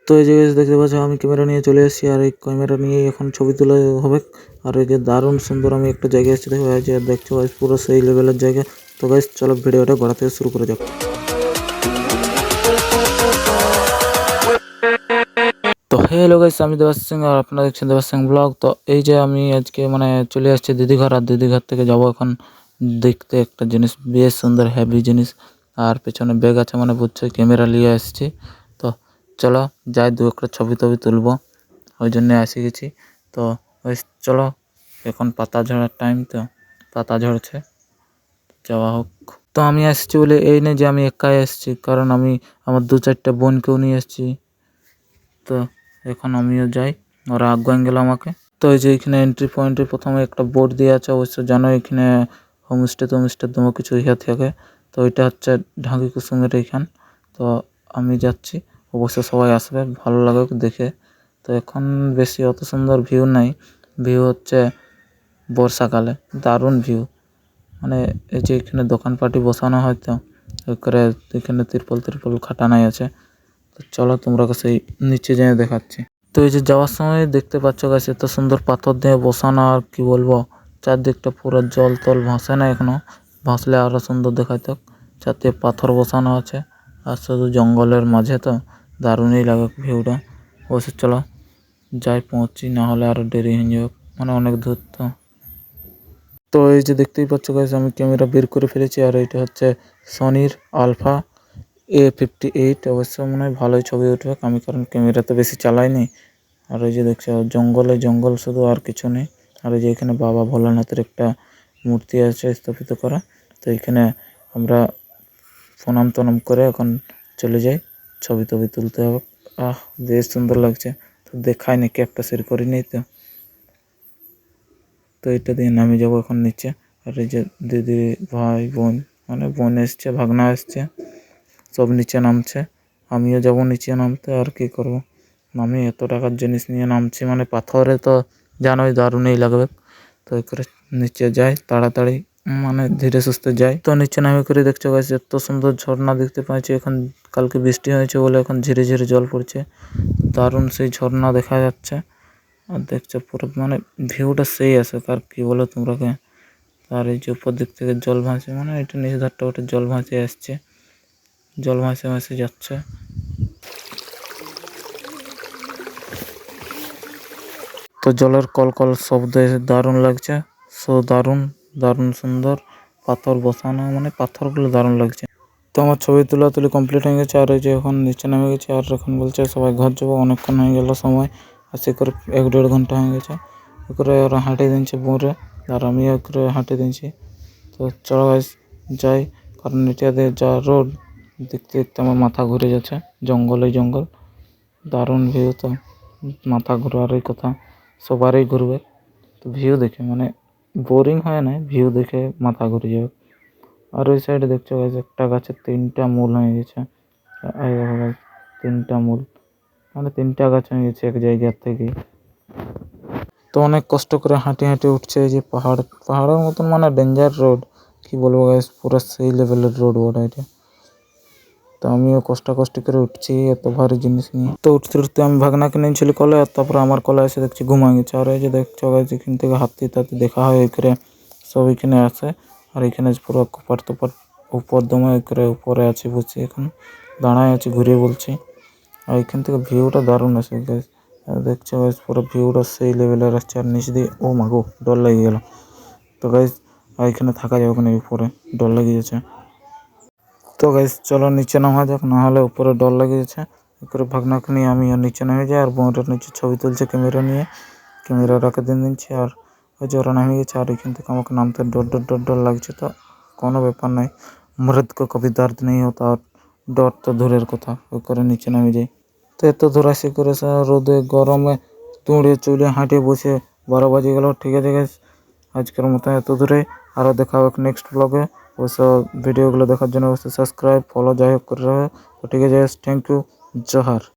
তো এই যে guys দেখতে পাচ্ছ আমি ক্যামেরা নিয়ে চলে এসেছি, আর এই ক্যামেরা নিয়ে এখন ছবি তোলা হবে। আর এই যে দারুণ সুন্দর আমি একটা জায়গায় এসেছি, দেখো এই যে দেখছো guys পুরো সেই লেভেলের জায়গা। তো গাইস চলো ভিডিওটা গোড়া থেকে শুরু করা যাক। তো হ্যালো গাইস, আমি দেবাশ সিং আর আপনারা দেখছেন দেবাশ সিং ব্লগ। তো এই যে আমি আজকে চলে আসছি দিদিঘর, আর দিদিঘর থেকে যাব এখন দেখতে একটা জিনিস, বেশ সুন্দর হেভি জিনিস। আর পেছনে ব্যাগ আছে, বুঝছো ক্যামেরা নিয়ে আসছি। তো চলো যাই, দু একটা ছবি টবি তুলবো, ওই জন্য এসে গেছি। তো ওই চলো, এখন পাতা ঝরার টাইম, তো পাতা ঝরছে, যাওয়া হোক। তো আমি আসছি বলে এই নেই যে আমি একাই আসছি, কারণ আমি আমার 2-4টা বোনকেও নিয়ে এসেছি। তো এখন আমিও যাই, ওরা আগুয়ান গেল আমাকে। তো এই যে এখানে এন্ট্রি পয়েন্টে প্রথমে একটা বোর্ড দিয়ে আছে, অবশ্য জানো এখানে হোমস্টে দমো কিছু ইয়ে থাকে। তো এটা হচ্ছে ঢাকি কুসুমের এইখান। তো আমি যাচ্ছি, অবশ্য সবাই আসবে, ভালো লাগে দেখে। তো এখন বেশি অত সুন্দর ভিউ নাই, ভিউ হচ্ছে বর্ষাকালে দারুণ ভিউ। এই যে এখানে দোকানপাটি বসানো হয়, তো ওই করে এখানে তিরপল খাটানাই আছে। তো চলো তোমরা সেই নিচে যেয়ে দেখাচ্ছি। তো এই যে যাওয়ার সময় দেখতে পাচ্ছ গাছ এত সুন্দর পাথর দিয়ে বসানো, আর কি বলবো, চারদিকটা পুরো জল তল ভাসে না, এখনো ভাসলে আরো সুন্দর দেখাইতো। চারদিকে পাথর বসানো আছে, আর শুধু জঙ্গলের মাঝে, তো দারুণই লাগে ভিউটা। অবশ্য চলো যাই, পৌঁছি, না হলে আরো দেরি হয়ে যাবে, অনেক দূর। তো এই যে দেখতেই পাচ্ছ গাইস আমি ক্যামেরা বের করে ফেলেছি, আর এটা হচ্ছে সনির আলফা A58। অবশ্য মনে হয় ভালোই ছবি উঠবে, আমি কারণ ক্যামেরা তো বেশি চালাইনি। আর ওই যে দেখছো জঙ্গল শুধু, আর কিছু নেই। আর এই যে এখানে বাবা ভোলানাথের একটা মূর্তি আছে স্থাপিত করা। তো এখানে আমরা প্রণাম টনাম করে এখন চলে যাই, ছবি টবি তুলতে হবে। বেশ সুন্দর লাগছে, তো দেখায়নি, ক্যাপটা করিনি। তো এটা দিয়ে নামে যাবো এখন নিচে। আর এই যে দিদি ভাই বোন, বোন এসছে, ভাগনা এসছে, সব নিচে নামছে। আমিও যাব নিচে নামতে, আর কি করব, আমি এত টাকার জিনিস নিয়ে নামছি, পাথরে তো জানোই দারুণই লাগবে। তো এই করে নিচে যাই তাড়াতাড়ি, ধীরে সুস্থে যাই। তো নিচে নামে করে দেখছো গাছ এত সুন্দর ঝর্ণা দেখতে পাচ্ছি। এখন কালকে বৃষ্টি হয়েছে বলে এখন ঝিরে ঝিরে জল পড়ছে, দারুণ সেই ঝর্ণা দেখা যাচ্ছে। আর দেখছো পুরো ভিউটা সেই আছে, আর কি বলো তোমরাকে। আর এই যে উপর দিক থেকে জল ভাসে, এটা নিচ ধারটা ওটা জল ভাসে আসছে, জল ভাসে যাচ্ছে। তো জলের কলকল শব্দে দারুণ লাগছে, দারুণ সুন্দর পাথর বসানো, পাথরগুলো দারুণ লাগছে। তো আমার ছবি তুলি কমপ্লিট হয়ে গেছে, আর এই যে এখন নিচে নেমে গেছে, আর এখন বলছে সবাই ঘর যাবো, অনেকক্ষণ হয়ে গেল সময়, আর সে করে 1-1.5 ঘন্টা হয়ে গেছে। করে ওরা হাঁটিয়ে দিচ্ছে বোরে, আর আমিও করে হাঁটিয়ে দিচ্ছি। তো চলো গাইস যাই, কারণ এটা দিয়ে যা রোড দেখতে দেখতে আমার মাথা ঘুরে যাচ্ছে, জঙ্গল দারুণ ভিউ। তো মাথা ঘোরারই কথা, সবারই ঘুরবে। তো ভিউ দেখে বোরিং হয় না, ভিউ দেখে মাথা ঘুরে যাবে। আর ওই সাইডে দেখছো গাছ একটা গাছে 3টা মূল হয়ে গেছে, এই দেখো গাছ 3টা মূল, 3টা গাছ হয়ে গেছে এক জায়গার থেকে। তো অনেক কষ্ট করে হাঁটি উঠছে এই যে পাহাড়ের মতন, ডেঞ্জার রোড, কি বলবো গাইস, পুরো সেই লেভেলের রোড ওটা এটা। তো আমিও কষ্ট করে উঠছি এত ভারী জিনিস নিয়ে। তো উঠতে আমি ভাগনাকে নিয়েছিলি কলে, আর তারপরে আমার কলে এসে দেখছি ঘুমাই গেছে। আর এই যে দেখছো গাইস এখান থেকে হাঁটতে দেখা হয় করে সব এখানে আসে। আর এখানে পুরো কপাট তোপাট উপর দমে করে উপরে আছি, বসে এখন দাঁড়ায় আছি, ঘুরে বলছি। আর এখান থেকে ভিউটা দারুণ আছে গাইস, দেখছো গাইস পুরো ভিউটা সেই লেভেলের আসছে। আর নিচ দিয়ে ও মাগো ডর লেগে গেল। তো গাইস এখানে থাকা যাবে না, উপরে ডর লেগে যাচ্ছে। তো গাইস চলো নিচে নামা যাক, না হলে উপরে ডর লেগে যাচ্ছে। করে ভাগনাকে নিয়ে আমি নিচে নেমে যাই, আর বোনটার নিচে ছবি তুলছে ক্যামেরা নিয়ে, ক্যামেরা রাখে দিচ্ছি। আর ওই যে ওরা নামে গেছে, আর এখান থেকে আমাকে নামতে ডর লাগছে। তো কোনো ব্যাপার নাই, মর্দ কো কভি দর্দ নেই হতা, আর ডর তো দূরের কথা। ওই করে নিচে নামে যাই। তো এত দূর আসি করে রোদে গরমে তুঁড়ে চুলে হাঁটে বসে 12 বাজে গেল। ঠিক আছে গাইস, আজকের মতো এত দূরে, আরও দেখা হবে নেক্সট ব্লগে। অবশ্য ভিডিওগুলো দেখার জন্য অবশ্যই সাবস্ক্রাইব ফলো যাই হোক করে রাখবে। তো ঠিক আছে, থ্যাংক ইউ, জোহার।